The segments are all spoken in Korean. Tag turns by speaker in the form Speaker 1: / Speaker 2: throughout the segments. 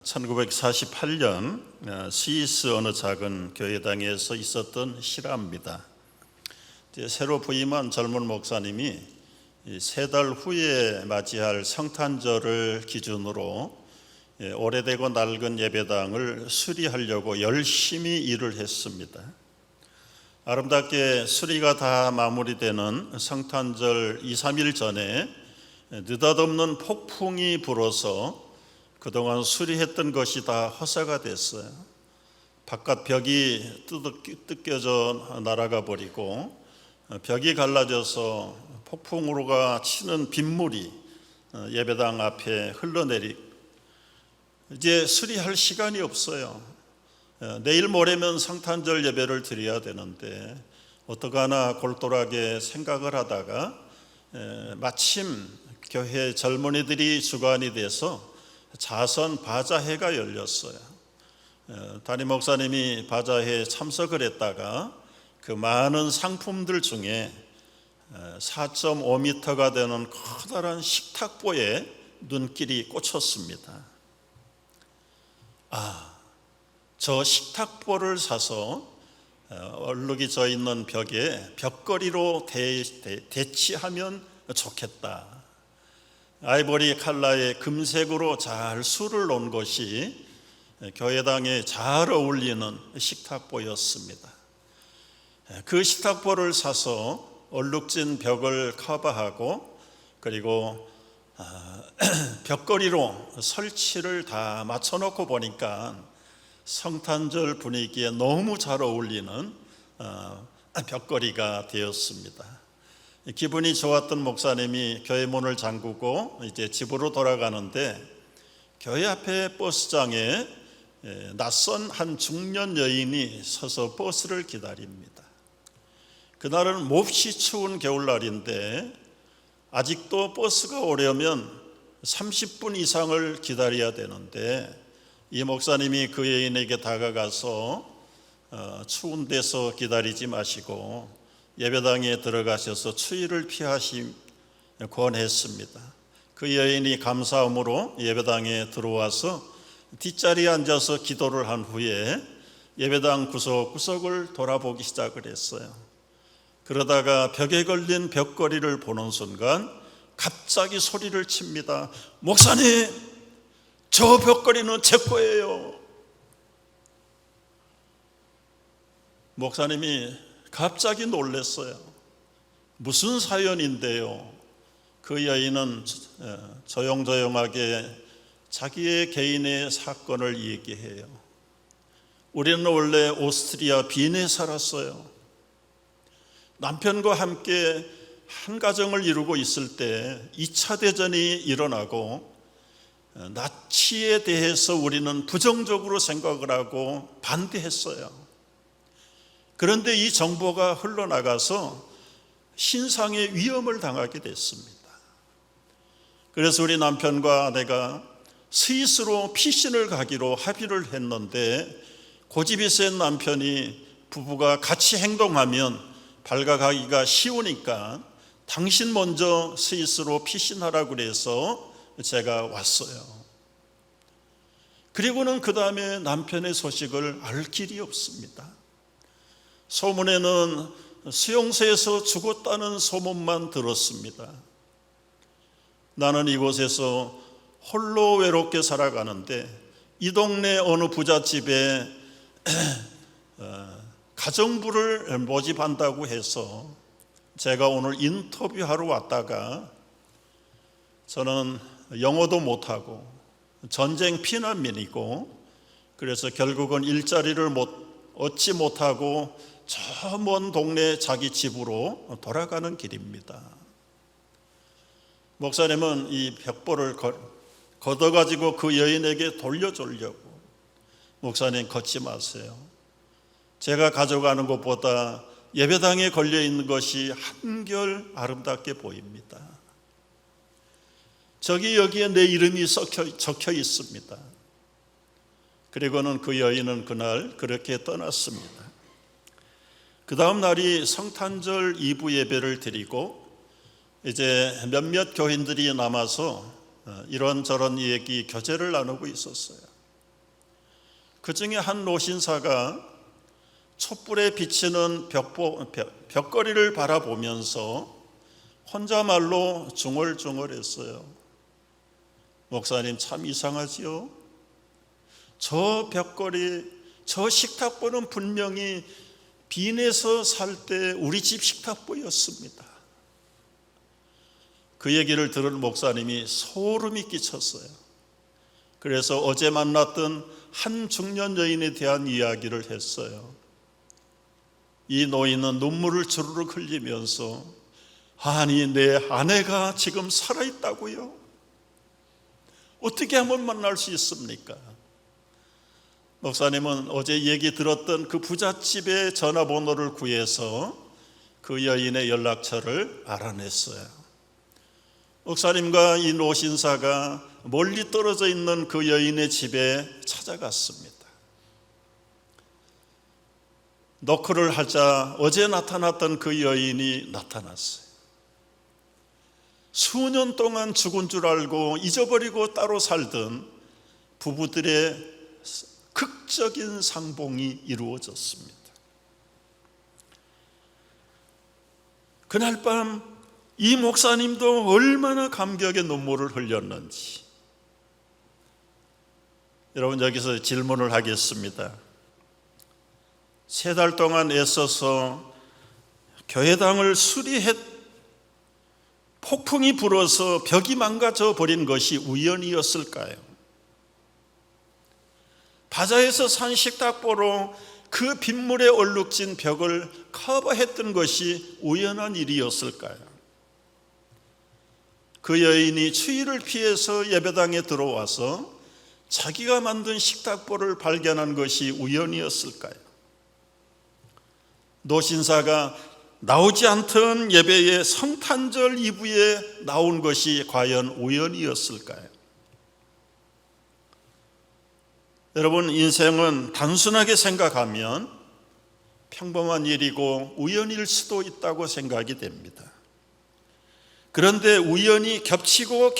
Speaker 1: 1948년 스위스 어느 작은 교회당에서 있었던 실화입니다. 새로 부임한 젊은 목사님이 3달 후에 맞이할 성탄절을 기준으로 오래되고 낡은 예배당을 수리하려고 열심히 일을 했습니다. 아름답게 수리가 다 마무리되는 성탄절 2-3일 전에 느닷없는 폭풍이 불어서 그동안 수리했던 것이 다 허사가 됐어요. 바깥 벽이 뜯겨져 날아가 버리고 벽이 갈라져서 폭풍우로가 치는 빗물이 예배당 앞에 이제 수리할 시간이 없어요. 내일 모레면 성탄절 예배를 드려야 되는데 어떡하나 골똘하게 생각을 하다가 마침 교회 젊은이들이 주관이 돼서 자선 바자회가 열렸어요. 담임 목사님이 바자회에 참석을 했다가 그 많은 상품들 중에 4.5m가 되는 커다란 식탁보에 눈길이 꽂혔습니다. 저 식탁보를 사서 얼룩이 져 있는 벽에 벽걸이로 대치하면 좋겠다. 아이보리 컬러의 금색으로 잘 술을 놓은 것이 교회당에 잘 어울리는 식탁보였습니다. 그 식탁보를 사서 얼룩진 벽을 커버하고 그리고 벽걸이로 설치를 다 맞춰놓고 보니까 성탄절 분위기에 너무 잘 어울리는 벽걸이가 되었습니다. 기분이 좋았던 목사님이 교회 문을 잠그고 이제 집으로 돌아가는데 교회 앞에 버스장에 낯선 한 중년 여인이 서서 버스를 기다립니다. 그날은 몹시 추운 겨울날인데 아직도 버스가 오려면 30분 이상을 기다려야 되는데 이 목사님이 그 여인에게 다가가서 추운 데서 기다리지 마시고 예배당에 들어가셔서 추위를 피하시 권했습니다. 그 여인이 감사함으로 예배당에 들어와서 뒷자리에 앉아서 기도를 한 후에 예배당 구석구석을 돌아보기 시작을 했어요. 그러다가 벽에 걸린 벽걸이를 보는 순간 갑자기 소리를 칩니다. 목사님, 저 벽걸이는 제 거예요. 목사님이 갑자기 놀랐어요. 무슨 사연인데요? 그 여인은 조용조용하게 자기의 개인의 사건을 얘기해요. 우리는 원래 오스트리아 빈에 살았어요. 남편과 함께 한 가정을 이루고 있을 때 2차 대전이 일어나고 나치에 대해서 우리는 부정적으로 생각을 하고 반대했어요. 그런데 이 정보가 흘러나가서 신상의 위험을 당하게 됐습니다. 그래서 우리 남편과 아내가 스위스로 피신을 가기로 합의를 했는데 고집이 센 남편이 부부가 같이 행동하면 발각하기가 쉬우니까 당신 먼저 스위스로 피신하라고 그래서 제가 왔어요. 그리고는 그 다음에 남편의 소식을 알 길이 없습니다. 소문에는 수용소에서 죽었다는 소문만 들었습니다. 나는 이곳에서 홀로 외롭게 살아가는데 이 동네 어느 부잣집에 가정부를 모집한다고 해서 제가 오늘 인터뷰하러 왔다가 저는 영어도 못하고 전쟁 피난민이고 그래서 결국은 일자리를 얻지 못하고 저 먼 동네 자기 집으로 돌아가는 길입니다. 목사님은 이 벽보를 걷어가지고 그 여인에게 돌려주려고 목사님 걷지 마세요. 제가 가져가는 것보다 예배당에 걸려있는 것이 한결 아름답게 보입니다. 여기에 내 이름이 적혀 있습니다. 그리고는 그 여인은 그날 그렇게 떠났습니다. 그 다음 날이 성탄절 2부 예배를 드리고 이제 몇몇 교인들이 남아서 이런저런 얘기 교제를 나누고 있었어요. 그 중에 한 노신사가 촛불에 비치는 벽걸이를 바라보면서 혼자말로 중얼중얼했어요. 목사님, 참 이상하지요? 저 벽걸이, 저 식탁보는 분명히 빈에서 살 때 우리 집 식탁보였습니다. 그 얘기를 들은 목사님이 소름이 끼쳤어요. 그래서 어제 만났던 한 중년 여인에 대한 이야기를 했어요. 이 노인은 눈물을 주르륵 흘리면서, 아니, 내 아내가 지금 살아있다고요? 어떻게 하면 만날 수 있습니까? 목사님은 어제 얘기 들었던 그 부잣집의 전화번호를 구해서 그 여인의 연락처를 알아냈어요. 목사님과 이 노신사가 멀리 떨어져 있는 그 여인의 집에 찾아갔습니다. 노크를 하자 어제 나타났던 그 여인이 나타났어요. 수년 동안 죽은 줄 알고 잊어버리고 따로 살던 부부들의 극적인 상봉이 이루어졌습니다. 그날 밤 이 목사님도 얼마나 감격의 눈물을 흘렸는지. 여러분, 여기서 질문을 하겠습니다. 3달 동안 애써서 교회당을 수리했 폭풍이 불어서 벽이 망가져 버린 것이 우연이었을까요? 바자에서 산 식탁보로 그 빗물에 얼룩진 벽을 커버했던 것이 우연한 일이었을까요? 그 여인이 추위를 피해서 예배당에 들어와서 자기가 만든 식탁보를 발견한 것이 우연이었을까요? 노신사가 나오지 않던 예배의 성탄절 이브에 나온 것이 과연 우연이었을까요? 여러분, 인생은 단순하게 생각하면 평범한 일이고 우연일 수도 있다고 생각이 됩니다. 그런데 우연이 겹치고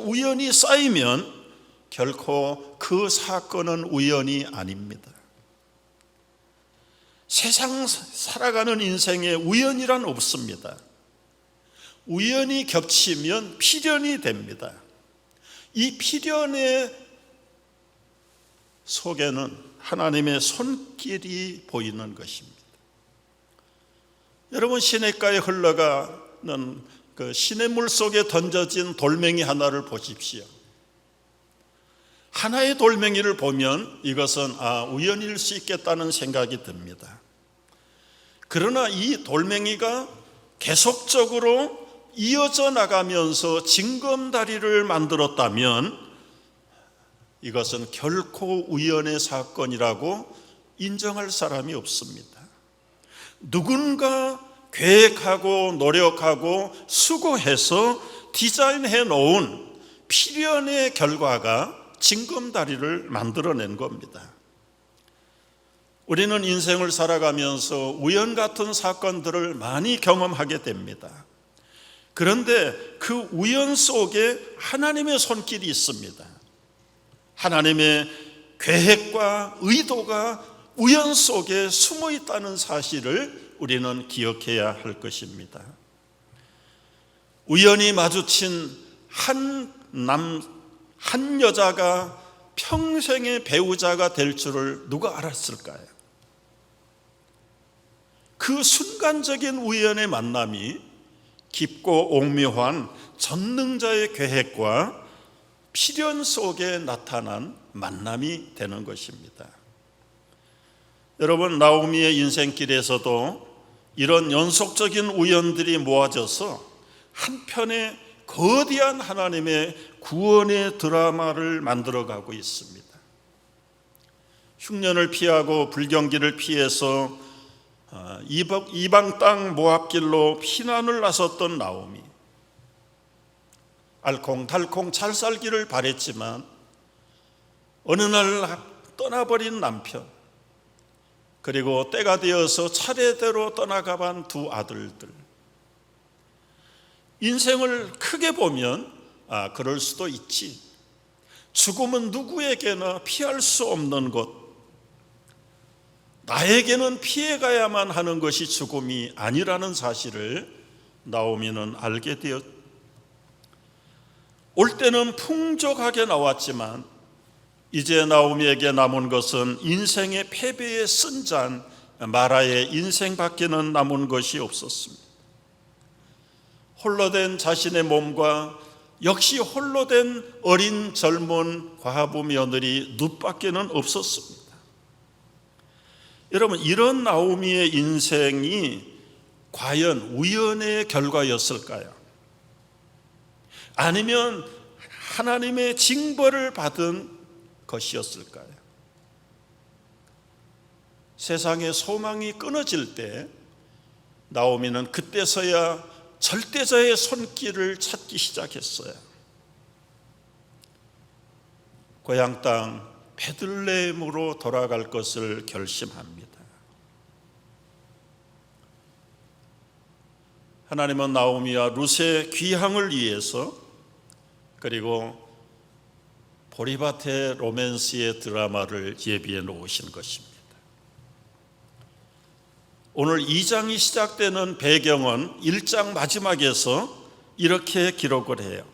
Speaker 1: 우연이 쌓이면 결코 그 사건은 우연이 아닙니다. 세상 살아가는 인생에 우연이란 없습니다. 우연이 겹치면 필연이 됩니다. 이 필연의 속에는 하나님의 손길이 보이는 것입니다. 여러분, 시냇가에 흘러가는 그 시냇물 속에 던져진 돌멩이 하나를 보십시오. 하나의 돌멩이를 보면 이것은 우연일 수 있겠다는 생각이 듭니다. 그러나 이 돌멩이가 계속적으로 이어져 나가면서 징검다리를 만들었다면 이것은 결코 우연의 사건이라고 인정할 사람이 없습니다. 누군가 계획하고 노력하고 수고해서 디자인해 놓은 필연의 결과가 징검다리를 만들어낸 겁니다. 우리는 인생을 살아가면서 우연 같은 사건들을 많이 경험하게 됩니다. 그런데 그 우연 속에 하나님의 손길이 있습니다. 하나님의 계획과 의도가 우연 속에 숨어 있다는 사실을 우리는 기억해야 할 것입니다. 우연히 마주친 한 여자가 평생의 배우자가 될 줄을 누가 알았을까요? 그 순간적인 우연의 만남이 깊고 오묘한 전능자의 계획과 필연 속에 나타난 만남이 되는 것입니다. 여러분, 나오미의 인생길에서도 이런 연속적인 우연들이 모아져서 한편의 거대한 하나님의 구원의 드라마를 만들어가고 있습니다. 흉년을 피하고 불경기를 피해서 이방 땅 모압길로 피난을 나섰던 나오미, 알콩달콩 잘 살기를 바랬지만 어느 날 떠나버린 남편, 그리고 때가 되어서 차례대로 떠나가ban 두 아들들. 인생을 크게 보면 그럴 수도 있지. 죽음은 누구에게나 피할 수 없는 것. 나에게는 피해가야만 하는 것이 죽음이 아니라는 사실을 나오미는 알게 되었. 올 때는 풍족하게 나왔지만 이제 나오미에게 남은 것은 인생의 패배에 쓴 잔 마라의 인생밖에는 남은 것이 없었습니다. 홀로 된 자신의 몸과 역시 홀로 된 어린 젊은 과부 며느리 눕밖에는 없었습니다. 여러분, 이런 나오미의 인생이 과연 우연의 결과였을까요? 아니면 하나님의 징벌을 받은 것이었을까요? 세상의 소망이 끊어질 때 나오미는 그때서야 절대자의 손길을 찾기 시작했어요. 고향 땅 베들레헴으로 돌아갈 것을 결심합니다. 하나님은 나오미와 룻의 귀향을 위해서, 그리고 보리밭의 로맨스의 드라마를 예비해 놓으신 것입니다. 오늘 2장이 시작되는 배경은 1장 마지막에서 이렇게 기록을 해요.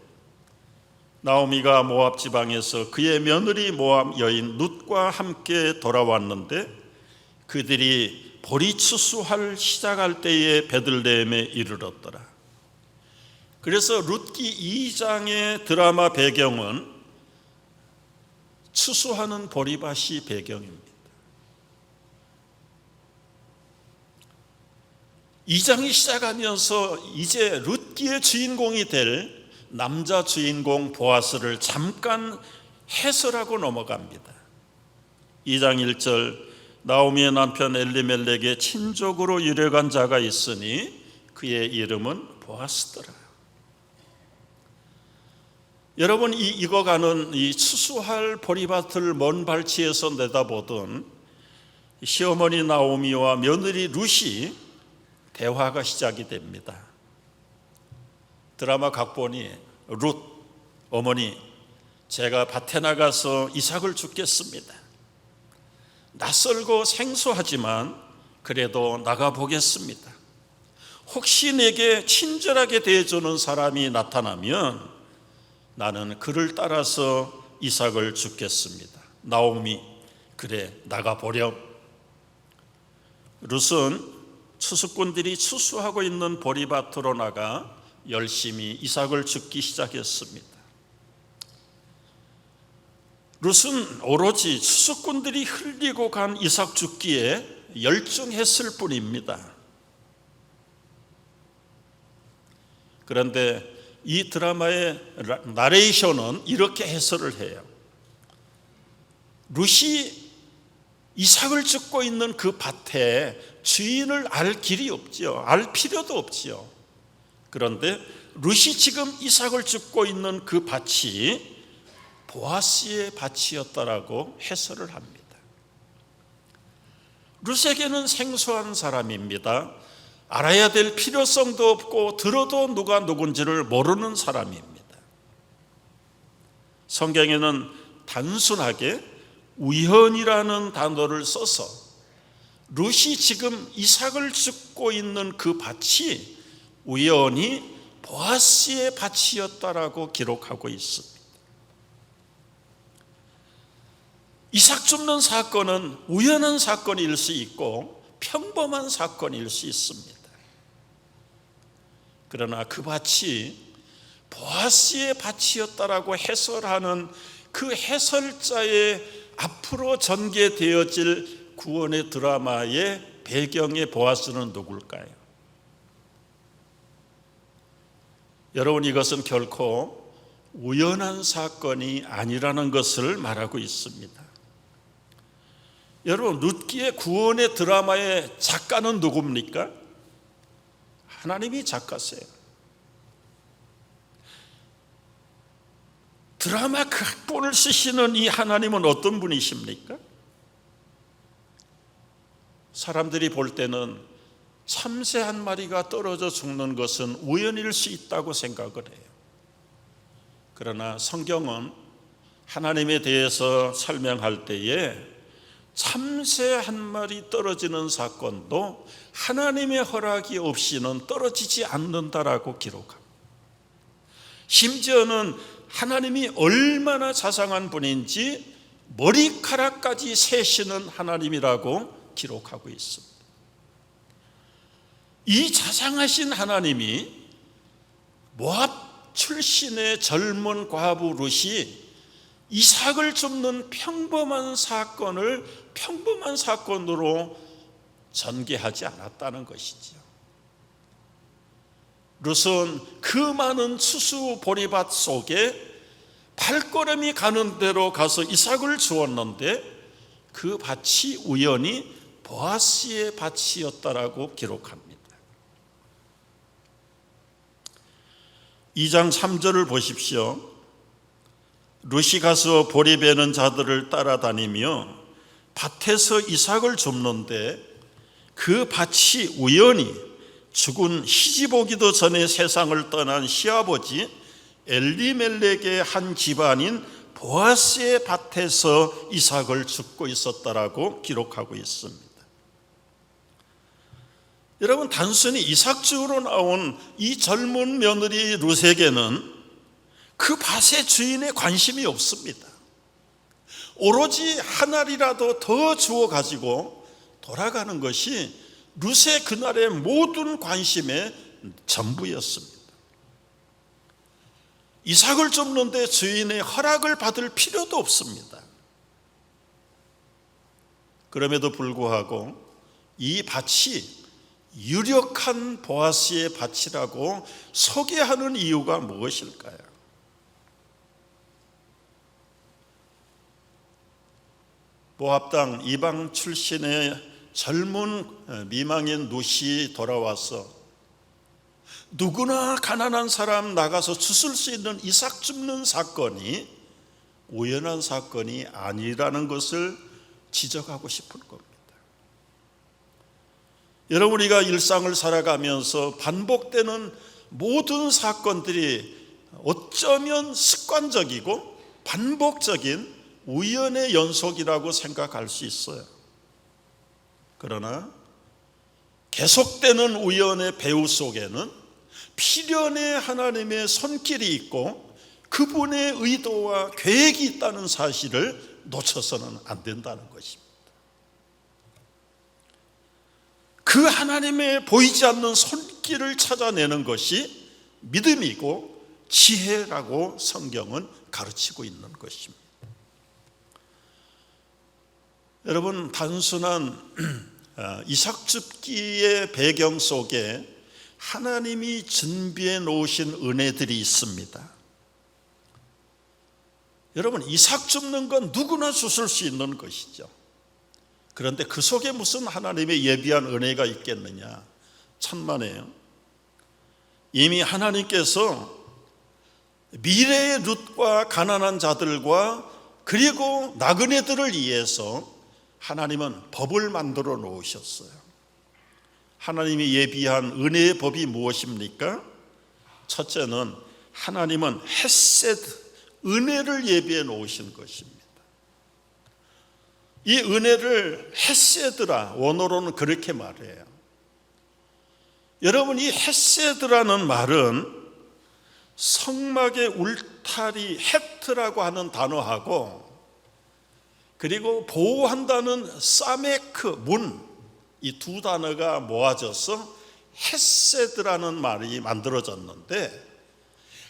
Speaker 1: 나오미가 모압 지방에서 그의 며느리 모압 여인 룻과 함께 돌아왔는데 그들이 보리 추수할 시작할 때에 베들레헴에 이르렀더라. 그래서 룻기 2장의 드라마 배경은 추수하는 보리밭이 배경입니다. 2장이 시작하면서 이제 룻기의 주인공이 될 남자 주인공 보아스를 잠깐 해설하고 넘어갑니다. 2장 1절, 나오미의 남편 엘리멜렉의 친족으로 유력한 자가 있으니 그의 이름은 보아스더라. 여러분, 익어가는 이 추수할 보리밭을 먼 발치에서 내다보던 시어머니 나오미와 며느리 룻이 대화가 시작이 됩니다. 드라마 각본이 룻, 어머니, 제가 밭에 나가서 이삭을 줍겠습니다. 낯설고 생소하지만 그래도 나가보겠습니다. 혹시 내게 친절하게 대해주는 사람이 나타나면 나는 그를 따라서 이삭을 줍겠습니다. 나오미, 그래, 나가보렴. 룻은 추수꾼들이 추수하고 있는 보리밭으로 나가 열심히 이삭을 줍기 시작했습니다. 룻은 오로지 추수꾼들이 흘리고 간 이삭 줍기에 열중했을 뿐입니다. 그런데 이 드라마의 나레이션은 이렇게 해설을 해요. 룻이 이삭을 줍고 있는 그 밭에 주인을 알 길이 없지요. 알 필요도 없지요. 그런데 룻이 지금 이삭을 줍고 있는 그 밭이 보아스의 밭이었다라고 해설을 합니다. 룻에게는 생소한 사람입니다. 알아야 될 필요성도 없고 들어도 누가 누군지를 모르는 사람입니다. 성경에는 단순하게 우연이라는 단어를 써서 룻이 지금 이삭을 줍고 있는 그 밭이 우연히 보아스의 밭이었다라고 기록하고 있습니다. 이삭 줍는 사건은 우연한 사건일 수 있고 평범한 사건일 수 있습니다. 그러나 그 밭이 보아스의 밭이었다라고 해설하는 그 해설자의 앞으로 전개되어질 구원의 드라마의 배경의 보아스는 누굴까요? 여러분, 이것은 결코 우연한 사건이 아니라는 것을 말하고 있습니다. 여러분, 룻기의 구원의 드라마의 작가는 누굽니까? 하나님이 작가세요. 드라마 각본을 쓰시는 이 하나님은 어떤 분이십니까? 사람들이 볼 때는 참새 한 마리가 떨어져 죽는 것은 우연일 수 있다고 생각을 해요. 그러나 성경은 하나님에 대해서 설명할 때에 참새 한 마리 떨어지는 사건도 하나님의 허락이 없이는 떨어지지 않는다라고 기록합니다. 심지어는 하나님이 얼마나 자상한 분인지 머리카락까지 세시는 하나님이라고 기록하고 있습니다. 이 자상하신 하나님이 모압 출신의 젊은 과부 룻이 이삭을 줍는 평범한 사건을 평범한 사건으로 전개하지 않았다는 것이죠. 룻은 그 많은 추수 보리밭 속에 발걸음이 가는 대로 가서 이삭을 주었는데 그 밭이 우연히 보아스의 밭이었다라고 기록합니다. 2장 3절을 보십시오. 룻이 가서 보리 베는 자들을 따라다니며 밭에서 이삭을 줍는데 그 밭이 우연히 죽은 시집오기도 전에 세상을 떠난 시아버지 엘리멜렉의 한 집안인 보아스의 밭에서 이삭을 줍고 있었다라고 기록하고 있습니다. 여러분, 단순히 이삭 주우러 나온 이 젊은 며느리 룻에게는 그 밭의 주인의 관심이 없습니다. 오로지 한 알이라도 더 주워 가지고 돌아가는 것이 룻의 그날의 모든 관심의 전부였습니다. 이삭을 줍는데 주인의 허락을 받을 필요도 없습니다. 그럼에도 불구하고 이 밭이 유력한 보아스의 밭이라고 소개하는 이유가 무엇일까요? 모압 땅 이방 출신의 젊은 미망인 룻이 돌아와서 누구나 가난한 사람 나가서 주술 수 있는 이삭 줍는 사건이 우연한 사건이 아니라는 것을 지적하고 싶은 겁니다. 여러분, 우리가 일상을 살아가면서 반복되는 모든 사건들이 어쩌면 습관적이고 반복적인 우연의 연속이라고 생각할 수 있어요. 그러나 계속되는 우연의 배후 속에는 필연의 하나님의 손길이 있고 그분의 의도와 계획이 있다는 사실을 놓쳐서는 안 된다는 것입니다. 그 하나님의 보이지 않는 손길을 찾아내는 것이 믿음이고 지혜라고 성경은 가르치고 있는 것입니다. 여러분, 단순한 이삭 줍기의 배경 속에 하나님이 준비해 놓으신 은혜들이 있습니다. 여러분, 이삭 줍는 건 누구나 주실 수 있는 것이죠. 그런데 그 속에 무슨 하나님의 예비한 은혜가 있겠느냐? 천만에요. 이미 하나님께서 미래의 룻과 가난한 자들과 그리고 나그네들을 위해서 하나님은 법을 만들어 놓으셨어요. 하나님이 예비한 은혜의 법이 무엇입니까? 첫째는 하나님은 헤세드, 은혜를 예비해 놓으신 것입니다. 이 은혜를 헤세드라, 원어로는 그렇게 말해요. 여러분, 이 헤세드라는 말은 성막의 울타리 헤트라고 하는 단어하고 그리고 보호한다는 사메크, 문, 이 두 단어가 모아져서 헤세드라는 말이 만들어졌는데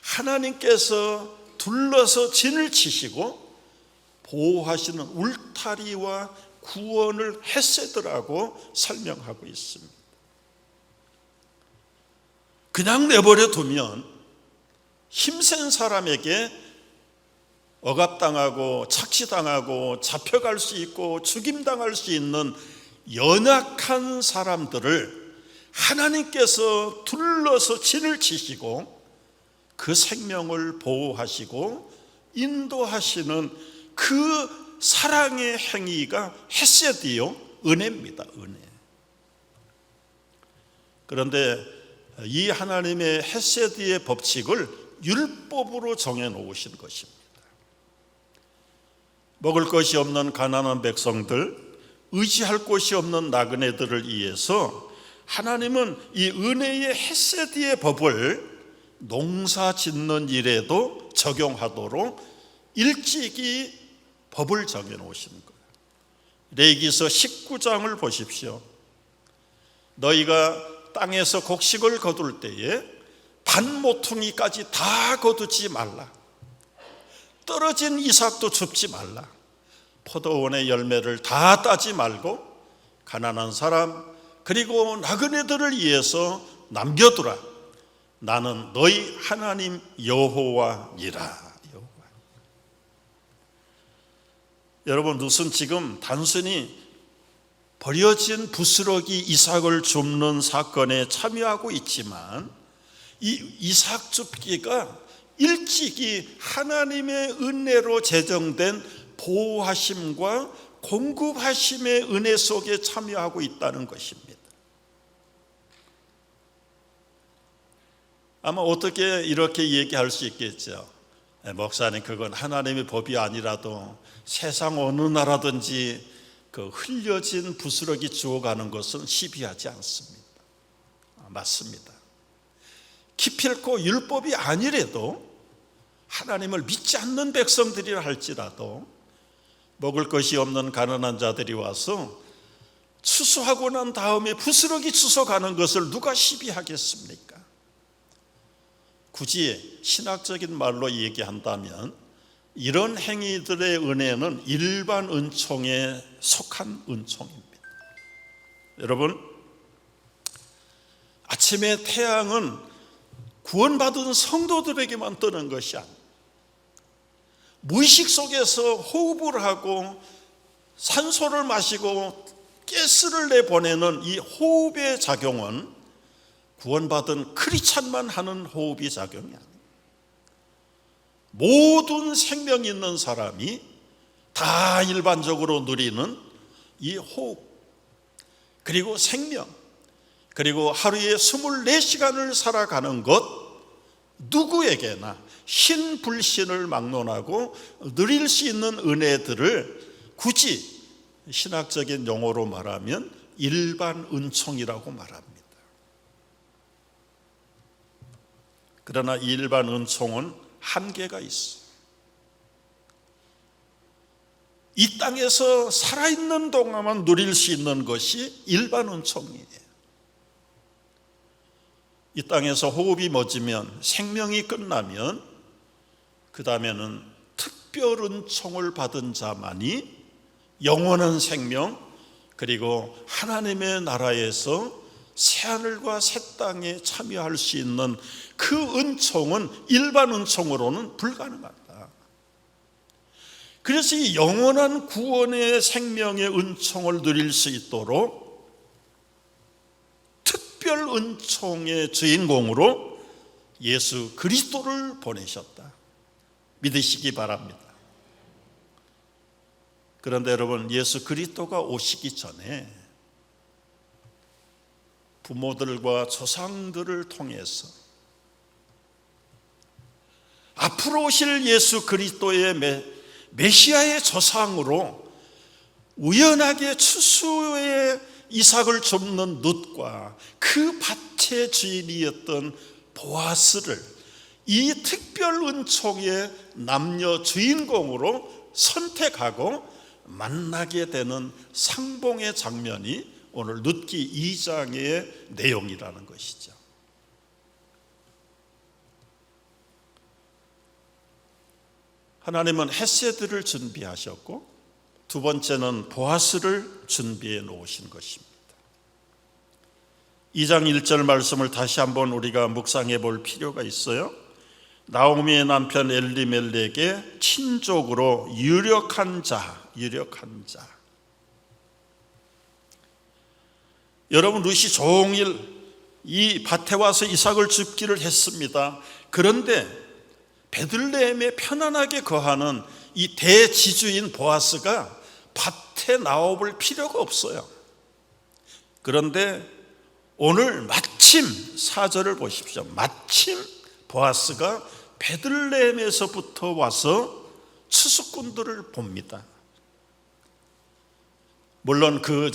Speaker 1: 하나님께서 둘러서 진을 치시고 보호하시는 울타리와 구원을 헤세드라고 설명하고 있습니다. 그냥 내버려 두면 힘센 사람에게 억압당하고 착취당하고 잡혀갈 수 있고 죽임당할 수 있는 연약한 사람들을 하나님께서 둘러서 진을 치시고 그 생명을 보호하시고 인도하시는 그 사랑의 행위가 헤세드요, 은혜입니다. 은혜. 그런데 이 하나님의 헤세드의 법칙을 율법으로 정해놓으신 것입니다. 먹을 것이 없는 가난한 백성들, 의지할 곳이 없는 나그네들을 위해서 하나님은 이 은혜의 헤세드의 법을 농사 짓는 일에도 적용하도록 일찍이 법을 정해 놓으신 거예요. 레위기서 19장을 보십시오. 너희가 땅에서 곡식을 거둘 때에 반 모퉁이까지 다 거두지 말라. 떨어진 이삭도 줍지 말라. 포도원의 열매를 다 따지 말고 가난한 사람 그리고 나그네들을 위해서 남겨두라. 나는 너희 하나님 여호와니라. 여러분, 룻은 지금 단순히 버려진 부스러기 이삭을 줍는 사건에 참여하고 있지만 이 이삭 줍기가 일찍이 하나님의 은혜로 제정된 보호하심과 공급하심의 은혜 속에 참여하고 있다는 것입니다. 아마 어떻게 이렇게 얘기할 수 있겠죠. 목사님, 그건 하나님의 법이 아니라도 세상 어느 나라든지 그 흘려진 부스러기 주워가는 것은 시비하지 않습니다. 맞습니다. 기필코 율법이 아니래도 하나님을 믿지 않는 백성들이라 할지라도 먹을 것이 없는 가난한 자들이 와서 추수하고 난 다음에 부스러기 주워가는 것을 누가 시비하겠습니까? 굳이 신학적인 말로 얘기한다면 이런 행위들의 은혜는 일반 은총에 속한 은총입니다. 여러분, 아침에 태양은 구원받은 성도들에게만 뜨는 것이 아닙니다. 무의식 속에서 호흡을 하고 산소를 마시고 가스를 내보내는 이 호흡의 작용은 구원받은 크리스찬만 하는 호흡이 작용이 아닙니다. 모든 생명 있는 사람이 다 일반적으로 누리는 이 호흡, 그리고 생명, 그리고 하루에 24시간을 살아가는 것, 누구에게나 신 불신을 막론하고 누릴 수 있는 은혜들을 굳이 신학적인 용어로 말하면 일반 은총이라고 말합니다. 그러나 이 일반 은총은 한계가 있어. 이 땅에서 살아있는 동안만 누릴 수 있는 것이 일반 은총이에요. 이 땅에서 호흡이 멎으면, 생명이 끝나면 그 다음에는 특별 은총을 받은 자만이 영원한 생명, 그리고 하나님의 나라에서 새하늘과 새 땅에 참여할 수 있는 그 은총은 일반 은총으로는 불가능하다. 그래서 이 영원한 구원의 생명의 은총을 누릴 수 있도록 특별 은총의 주인공으로 예수 그리스도를 보내셨다. 믿으시기 바랍니다. 그런데 여러분, 예수 그리스도가 오시기 전에 부모들과 조상들을 통해서 앞으로 오실 예수 그리스도의 메시아의 조상으로 우연하게 추수의 이삭을 줍는 룻과 그 밭의 주인이었던 보아스를 이 특별 은총의 남녀 주인공으로 선택하고 만나게 되는 상봉의 장면이 오늘 룻기 2장의 내용이라는 것이죠. 하나님은 헤세드를 준비하셨고 두 번째는 보아스를 준비해 놓으신 것입니다. 2장 1절 말씀을 다시 한번 우리가 묵상해 볼 필요가 있어요. 나오미의 남편 엘리멜렉의 친족으로 유력한 자. 여러분, 룻이 종일 이 밭에 와서 이삭을 줍기를 했습니다. 그런데 베들레헴에 편안하게 거하는 이 대지주인 보아스가 밭에 나와볼 필요가 없어요. 그런데 오늘 마침 4절을 보십시오. 마침 보아스가 베들레헴에서부터 와서 추수꾼들을 봅니다. 물론 그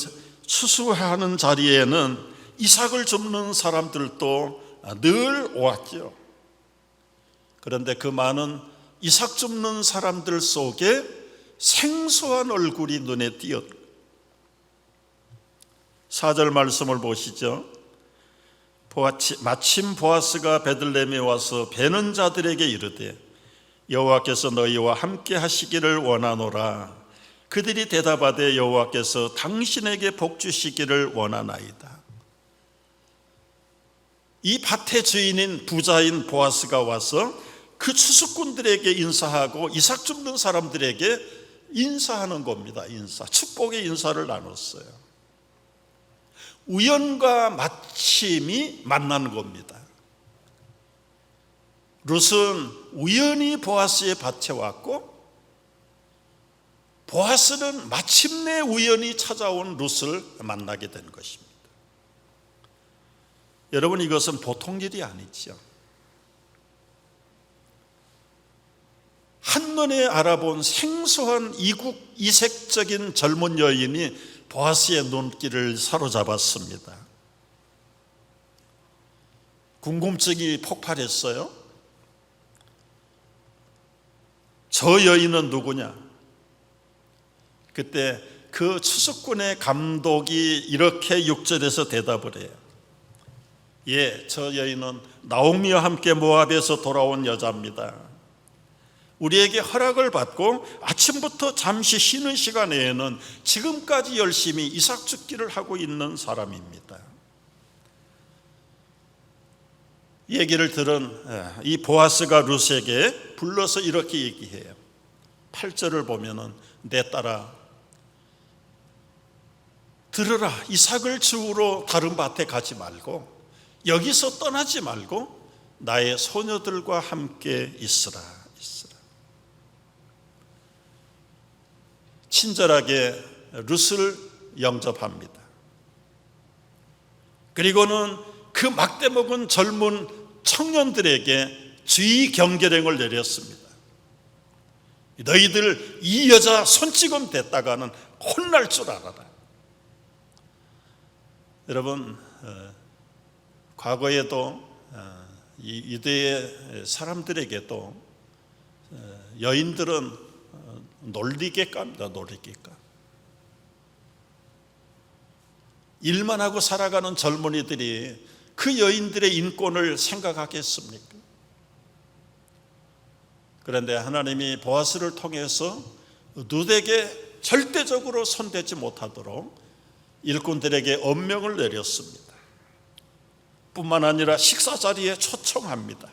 Speaker 1: 추수하는 자리에는 이삭을 줍는 사람들도 늘 오았죠. 그런데 그 많은 이삭 줍는 사람들 속에 생소한 얼굴이 눈에 띄었. 4절 말씀을 보시죠. 마침 보아스가 베들레헴에 와서 베는 자들에게 이르되 여호와께서 너희와 함께 하시기를 원하노라. 그들이 대답하되 여호와께서 당신에게 복 주시기를 원하나이다. 이 밭의 주인인 부자인 보아스가 와서 그 추수꾼들에게 인사하고 이삭 줍는 사람들에게 인사하는 겁니다. 축복의 인사를 나눴어요. 우연과 마침이 만난 겁니다. 룻은 우연히 보아스의 밭에 왔고, 보아스는 마침내 우연히 찾아온 룻을 만나게 된 것입니다. 여러분, 이것은 보통 일이 아니죠. 한눈에 알아본 생소한 이색적인 젊은 여인이 보아스의 눈길을 사로잡았습니다. 궁금증이 폭발했어요. 저 여인은 누구냐? 그때 그 추수꾼의 감독이 이렇게 6절에서 대답을 해요. 예, 저 여인은 나오미와 함께 모압에서 돌아온 여자입니다. 우리에게 허락을 받고 아침부터 잠시 쉬는 시간에는 지금까지 열심히 이삭 줍기를 하고 있는 사람입니다. 얘기를 들은 이 보아스가 룻에게 불러서 이렇게 얘기해요. 8절을 보면은 내 딸아, 들으라. 이삭을 주우러 다른 밭에 가지 말고 여기서 떠나지 말고 나의 소녀들과 함께 있으라. 친절하게 룻을 영접합니다. 그리고는 그 막대 먹은 젊은 청년들에게 주의 경계령을 내렸습니다. 너희들 이 여자 손찌검 댔다가는 혼날 줄 알아라. 여러분, 과거에도 이 유대의 사람들에게도 여인들은 놀리개감입니다. 놀리개감. 일만 하고 살아가는 젊은이들이 그 여인들의 인권을 생각하겠습니까? 그런데 하나님이 보아스를 통해서 룻에게 절대적으로 손대지 못하도록 일꾼들에게 엄명을 내렸습니다. 뿐만 아니라 식사 자리에 초청합니다.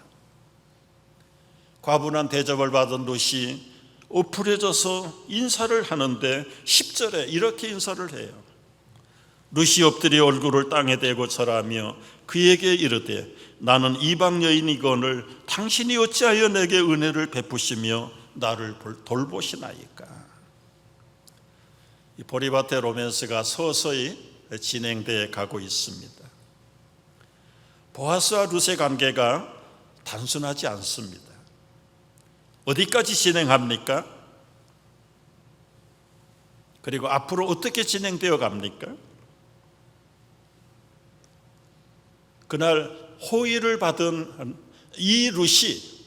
Speaker 1: 과분한 대접을 받은 룻이 엎으려져서 인사를 하는데 10절에 이렇게 인사를 해요. 룻이 엎드려 얼굴을 땅에 대고 절하며 그에게 이르되 나는 이방 여인이거늘 당신이 어찌하여 내게 은혜를 베푸시며 나를 돌보시나이까. 이 보리밭의 로맨스가 서서히 진행되어 가고 있습니다. 보아스와 룻의 관계가 단순하지 않습니다. 어디까지 진행합니까? 그리고 앞으로 어떻게 진행되어 갑니까? 그날 호의를 받은 이 룻이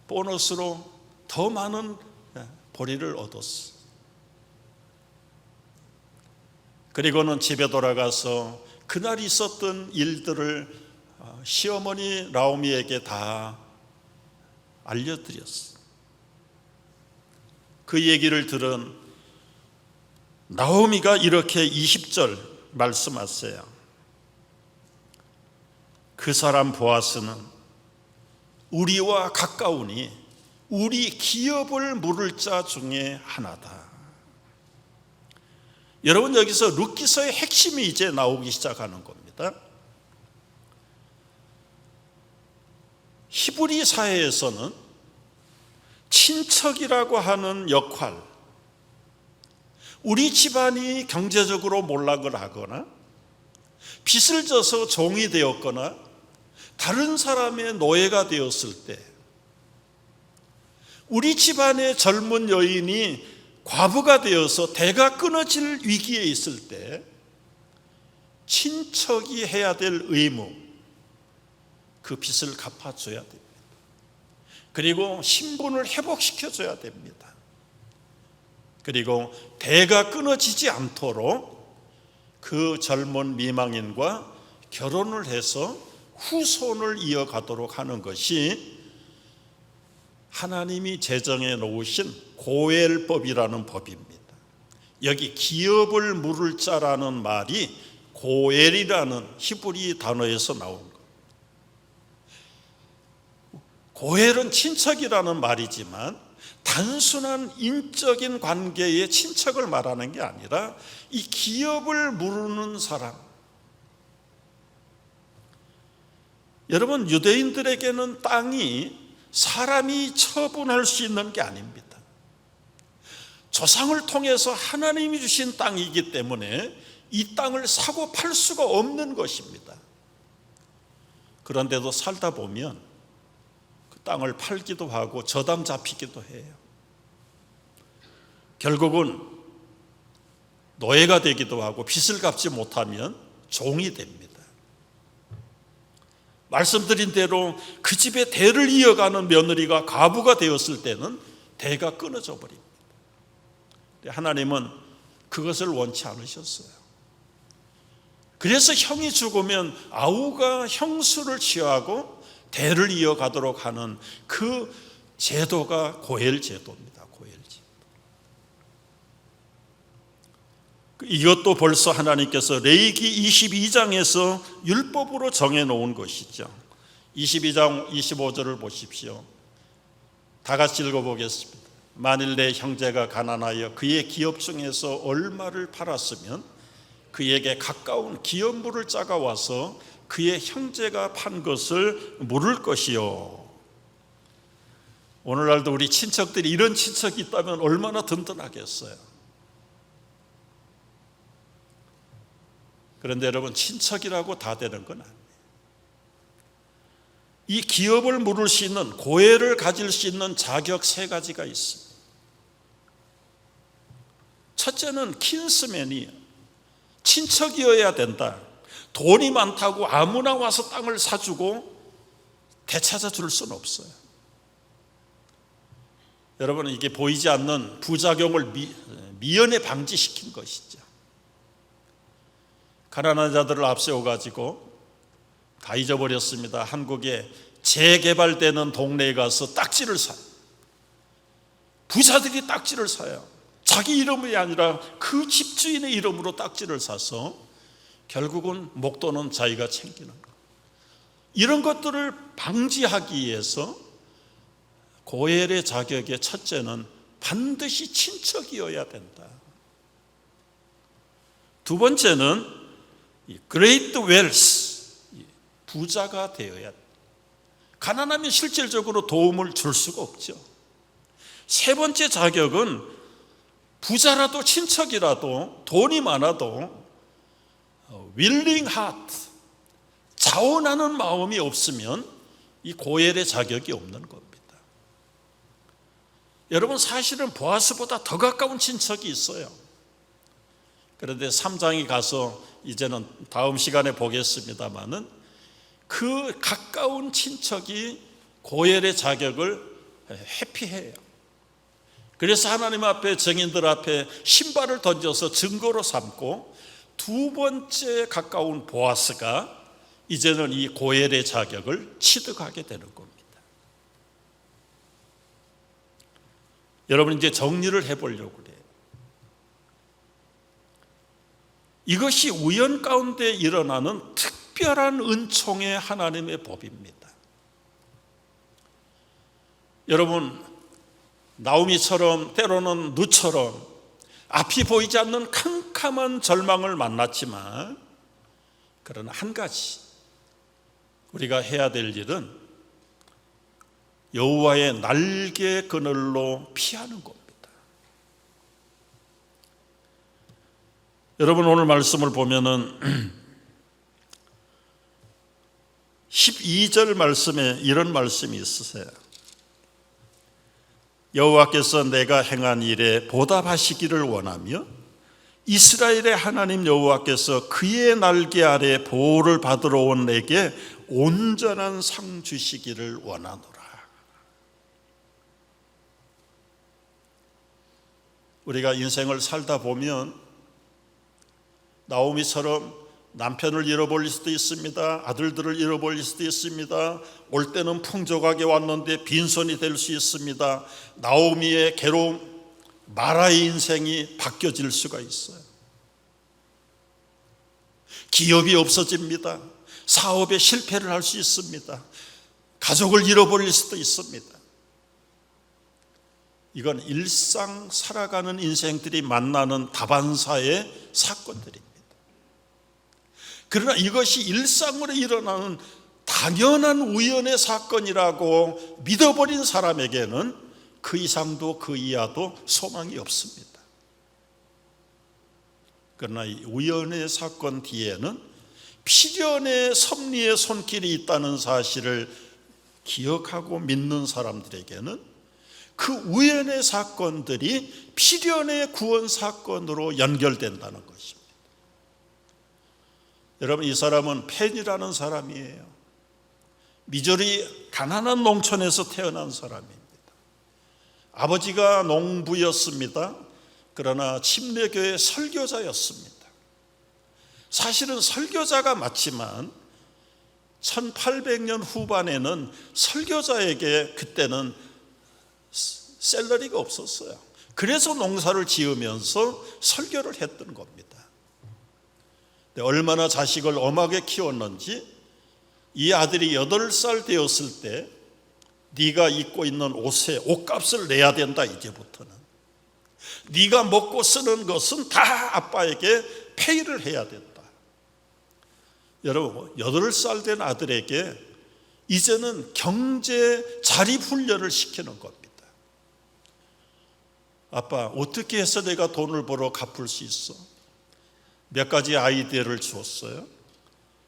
Speaker 1: 보너스로 더 많은 보리를 얻었어. 그리고는 집에 돌아가서 그날 있었던 일들을 시어머니 나오미에게 다 알려드렸어. 그 얘기를 들은 나오미가 이렇게 20절 말씀하세요. 그 사람 보아스는 우리와 가까우니 우리 기업을 물을 자 중에 하나다. 여러분, 여기서 룻기서의 핵심이 이제 나오기 시작하는 겁니다. 히브리 사회에서는 친척이라고 하는 역할, 우리 집안이 경제적으로 몰락을 하거나 빚을 져서 종이 되었거나 다른 사람의 노예가 되었을 때 우리 집안의 젊은 여인이 과부가 되어서 대가 끊어질 위기에 있을 때 친척이 해야 될 의무, 그 빚을 갚아줘야 됩니다. 그리고 신분을 회복시켜줘야 됩니다. 그리고 대가 끊어지지 않도록 그 젊은 미망인과 결혼을 해서 후손을 이어가도록 하는 것이 하나님이 제정해 놓으신 고엘법이라는 법입니다. 여기 기업을 물을 자라는 말이 고엘이라는 히브리 단어에서 나온 것. 고엘은 친척이라는 말이지만 단순한 인적인 관계의 친척을 말하는 게 아니라 이 기업을 물는 사람. 여러분, 유대인들에게는 땅이 사람이 처분할 수 있는 게 아닙니다. 조상을 통해서 하나님이 주신 땅이기 때문에 이 땅을 사고 팔 수가 없는 것입니다. 그런데도 살다 보면 그 땅을 팔기도 하고 저담 잡히기도 해요. 결국은 노예가 되기도 하고 빚을 갚지 못하면 종이 됩니다. 말씀드린 대로 그 집의 대를 이어가는 며느리가 과부가 되었을 때는 대가 끊어져 버립니다. 하나님은 그것을 원치 않으셨어요. 그래서 형이 죽으면 아우가 형수를 취하고 대를 이어가도록 하는 그 제도가 고엘 제도입니다. 고엘 제도. 이것도 벌써 하나님께서 레위기 22장에서 율법으로 정해놓은 것이죠. 22장 25절을 보십시오. 다 같이 읽어보겠습니다. 만일 내 형제가 가난하여 그의 기업 중에서 얼마를 팔았으면 그에게 가까운 기업물을 짜가 와서 그의 형제가 판 것을 물을 것이요. 오늘날도 우리 친척들이 이런 친척이 있다면 얼마나 든든하겠어요. 그런데 여러분, 친척이라고 다 되는 건 아니에요. 이 기업을 물을 수 있는, 고애를 가질 수 있는 자격 세 가지가 있습니다. 첫째는 킨스맨이에요. 친척이어야 된다. 돈이 많다고 아무나 와서 땅을 사주고 되찾아 줄 수는 없어요. 여러분, 이게 보이지 않는 부작용을 미연에 방지시킨 것이죠. 가난한 자들을 앞세워가지고 다 잊어버렸습니다. 한국에 재개발되는 동네에 가서 딱지를 사요. 부자들이 딱지를 사요. 자기 이름이 아니라 그 집주인의 이름으로 딱지를 사서 결국은 목돈은 자기가 챙기는 것. 이런 것들을 방지하기 위해서 고엘의 자격의 첫째는 반드시 친척이어야 된다. 두 번째는 great wealth, 부자가 되어야 된다. 가난하면 실질적으로 도움을 줄 수가 없죠. 세 번째 자격은 부자라도 친척이라도 돈이 많아도 willing heart, 자원하는 마음이 없으면 이 고엘의 자격이 없는 겁니다. 여러분, 사실은 보아스보다 더 가까운 친척이 있어요. 그런데 3장에 가서 이제는 다음 시간에 보겠습니다마는 그 가까운 친척이 고엘의 자격을 회피해요. 그래서 하나님 앞에, 증인들 앞에 신발을 던져서 증거로 삼고, 두 번째 가까운 보아스가 이제는 이 고엘의 자격을 취득하게 되는 겁니다. 여러분, 이제 정리를 해보려고 그래요. 이것이 우연 가운데 일어나는 특별한 은총의 하나님의 법입니다. 여러분, 나오미처럼, 때로는 누처럼 앞이 보이지 않는 캄캄한 절망을 만났지만, 그러나 한 가지 우리가 해야 될 일은 여호와의 날개 그늘로 피하는 겁니다. 여러분, 오늘 말씀을 보면은 12절 말씀에 이런 말씀이 있으세요. 여호와께서 내가 행한 일에 보답하시기를 원하며 이스라엘의 하나님 여호와께서 그의 날개 아래 보호를 받으러 온 내게 온전한 상 주시기를 원하노라. 우리가 인생을 살다 보면 나오미처럼 남편을 잃어버릴 수도 있습니다. 아들들을 잃어버릴 수도 있습니다. 올 때는 풍족하게 왔는데 빈손이 될 수 있습니다. 나오미의 괴로움, 마라의 인생이 바뀌어질 수가 있어요. 기업이 없어집니다. 사업에 실패를 할 수 있습니다. 가족을 잃어버릴 수도 있습니다. 이건 일상 살아가는 인생들이 만나는 다반사의 사건들입니다. 그러나 이것이 일상으로 일어나는 당연한 우연의 사건이라고 믿어버린 사람에게는 그 이상도 그 이하도 소망이 없습니다. 그러나 이 우연의 사건 뒤에는 필연의 섭리의 손길이 있다는 사실을 기억하고 믿는 사람들에게는 그 우연의 사건들이 필연의 구원 사건으로 연결된다는 것입니다. 여러분, 이 사람은 펜이라는 사람이에요. 미저리 가난한 농촌에서 태어난 사람입니다. 아버지가 농부였습니다. 그러나 침례교회 설교자였습니다. 사실은 설교자가 맞지만 1800년 후반에는 설교자에게 그때는 샐러리가 없었어요. 그래서 농사를 지으면서 설교를 했던 겁니다. 얼마나 자식을 엄하게 키웠는지 이 아들이 8살 되었을 때 네가 입고 있는 옷에 옷값을 내야 된다. 이제부터는 네가 먹고 쓰는 것은 다 아빠에게 페이를 해야 된다. 여러분, 8살 된 아들에게 이제는 경제 자립 훈련을 시키는 겁니다. 아빠, 어떻게 해서 내가 돈을 벌어 갚을 수 있어? 몇 가지 아이디어를 주었어요.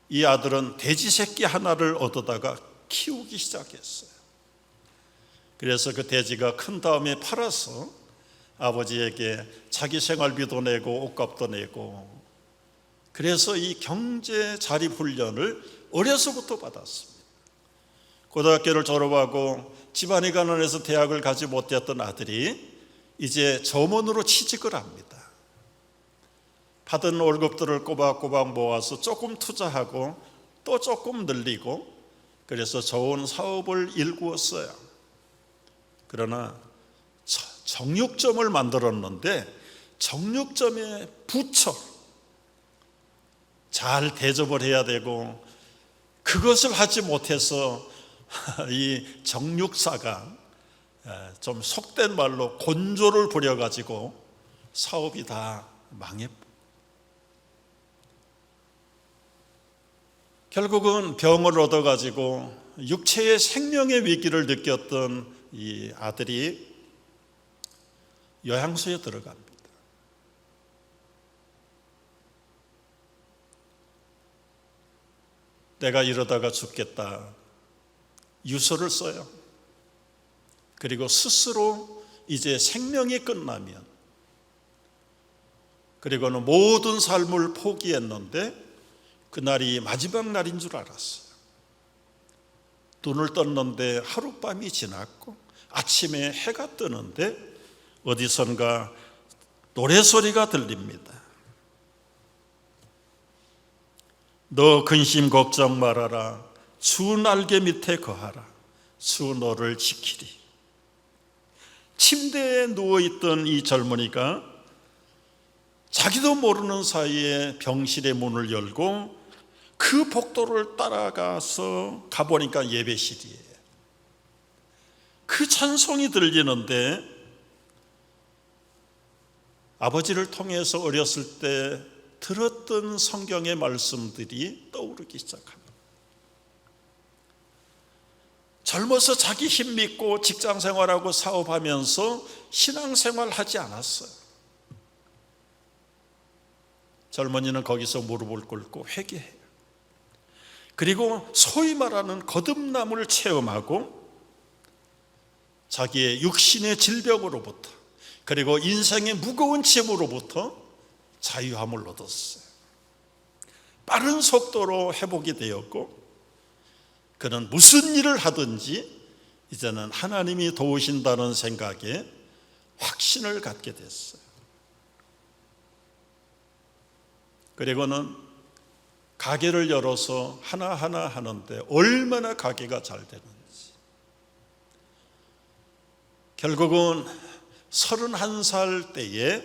Speaker 1: 이 아들은 돼지 새끼 하나를 얻어다가 키우기 시작했어요. 그래서 그 돼지가 큰 다음에 팔아서 아버지에게 자기 생활비도 내고 옷값도 내고, 그래서 이 경제 자립 훈련을 어려서부터 받았습니다. 고등학교를 졸업하고 집안이 가난해서 대학을 가지 못했던 아들이 이제 점원으로 취직을 합니다. 받은 월급들을 꼬박꼬박 모아서 조금 투자하고 또 조금 늘리고, 그래서 좋은 사업을 일구었어요. 그러나 정육점을 만들었는데 정육점의 부처 잘 대접을 해야 되고, 그것을 하지 못해서 이 정육사가 좀 속된 말로 곤조를 부려가지고 사업이 다 망했고, 결국은 병을 얻어가지고 육체의 생명의 위기를 느꼈던 이 아들이 요양소에 들어갑니다. 내가 이러다가 죽겠다. 유서를 써요. 그리고 스스로 이제 생명이 끝나면, 그리고는 모든 삶을 포기했는데 그날이 마지막 날인 줄 알았어요. 눈을 떴는데 하룻밤이 지났고 아침에 해가 뜨는데 어디선가 노래소리가 들립니다. 너 근심 걱정 말아라. 주 날개 밑에 거하라. 주 너를 지키리. 침대에 누워있던 이 젊은이가 자기도 모르는 사이에 병실의 문을 열고 그 복도를 따라가서 가보니까 예배실이에요. 그 찬송이 들리는데 아버지를 통해서 어렸을 때 들었던 성경의 말씀들이 떠오르기 시작합니다. 젊어서 자기 힘 믿고 직장생활하고 사업하면서 신앙생활 하지 않았어요. 젊은이는 거기서 무릎을 꿇고 회개해요. 그리고 소위 말하는 거듭남을 체험하고 자기의 육신의 질병으로부터 그리고 인생의 무거운 짐으로부터 자유함을 얻었어요. 빠른 속도로 회복이 되었고 그는 무슨 일을 하든지 이제는 하나님이 도우신다는 생각에 확신을 갖게 됐어요. 그리고는 가게를 열어서 하나하나 하는데 얼마나 가게가 잘 되는지. 결국은 31살 때에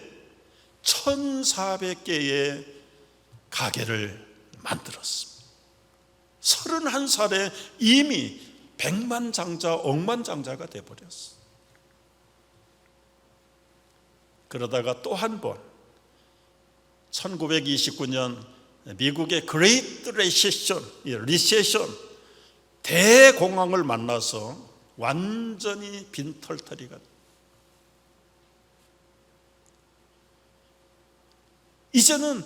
Speaker 1: 1,400개의 가게를 만들었습니다. 31살에 이미 백만장자, 억만장자가 되어버렸어요. 그러다가 또 한 번 1929년 미국의 그레이트 리세션 대공황을 만나서 완전히 빈털터리가 됩니다. 이제는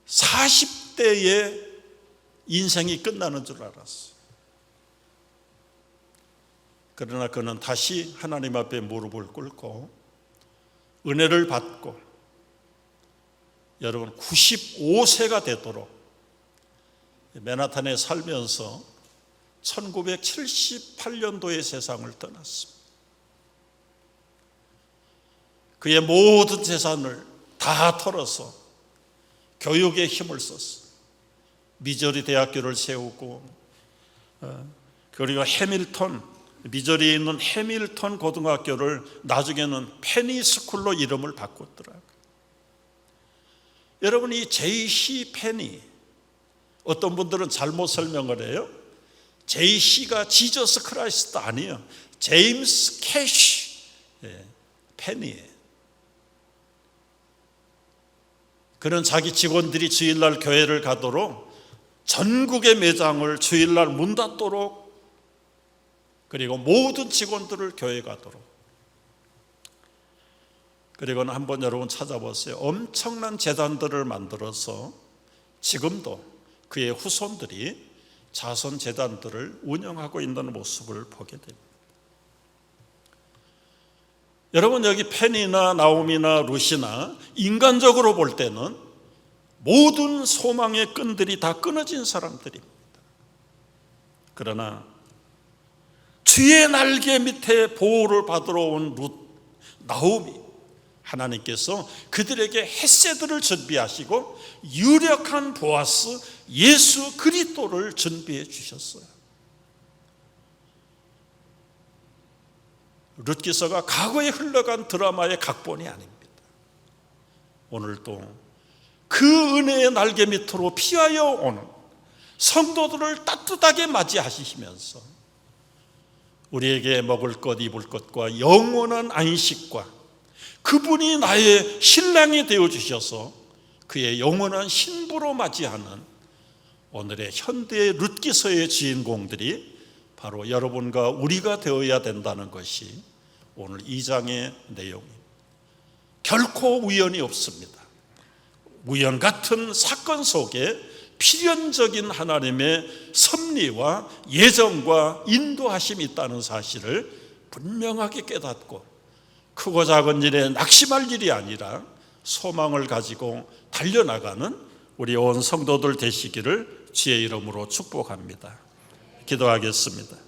Speaker 1: 40대에 인생이 끝나는 줄 알았어요. 그러나 그는 다시 하나님 앞에 무릎을 꿇고 은혜를 받고 여러분 95세가 되도록 맨하탄에 살면서 1978년도에 세상을 떠났습니다. 그의 모든 재산을 다 털어서 교육에 힘을 썼어요. 미저리 대학교를 세우고 그리고 미저리에 있는 해밀턴 고등학교를 나중에는 페니스쿨로 이름을 바꿨더라고요. 여러분, 이 J.C. 페니, 어떤 분들은 잘못 설명을 해요. J.C.가 지저스 크라이스트 아니에요. 제임스 캐시 페니예요. 그는 자기 직원들이 주일날 교회를 가도록 전국의 매장을 주일날 문 닫도록, 그리고 모든 직원들을 교회 가도록, 그리고는 한번 여러분 찾아보세요. 엄청난 재단들을 만들어서 지금도 그의 후손들이 자선 재단들을 운영하고 있는 모습을 보게 됩니다. 여러분, 여기 페니나 나오미나 루시나 인간적으로 볼 때는 모든 소망의 끈들이 다 끊어진 사람들입니다. 그러나 주의 날개 밑에 보호를 받으러 온 나오미, 하나님께서 그들에게 헤세드를 준비하시고 유력한 보아스 예수 그리스도를 준비해 주셨어요. 룻기서가 과거에 흘러간 드라마의 각본이 아닙니다. 오늘도 그 은혜의 날개 밑으로 피하여 오는 성도들을 따뜻하게 맞이하시면서 우리에게 먹을 것 입을 것과 영원한 안식과 그분이 나의 신랑이 되어주셔서 그의 영원한 신부로 맞이하는 오늘의 현대의 룻기서의 주인공들이 바로 여러분과 우리가 되어야 된다는 것이 오늘 2장의 내용입니다. 결코 우연이 없습니다. 우연 같은 사건 속에 필연적인 하나님의 섭리와 예정과 인도하심이 있다는 사실을 분명하게 깨닫고 크고 작은 일에 낙심할 일이 아니라 소망을 가지고 달려나가는 우리 온 성도들 되시기를 주의 이름으로 축복합니다. 기도하겠습니다.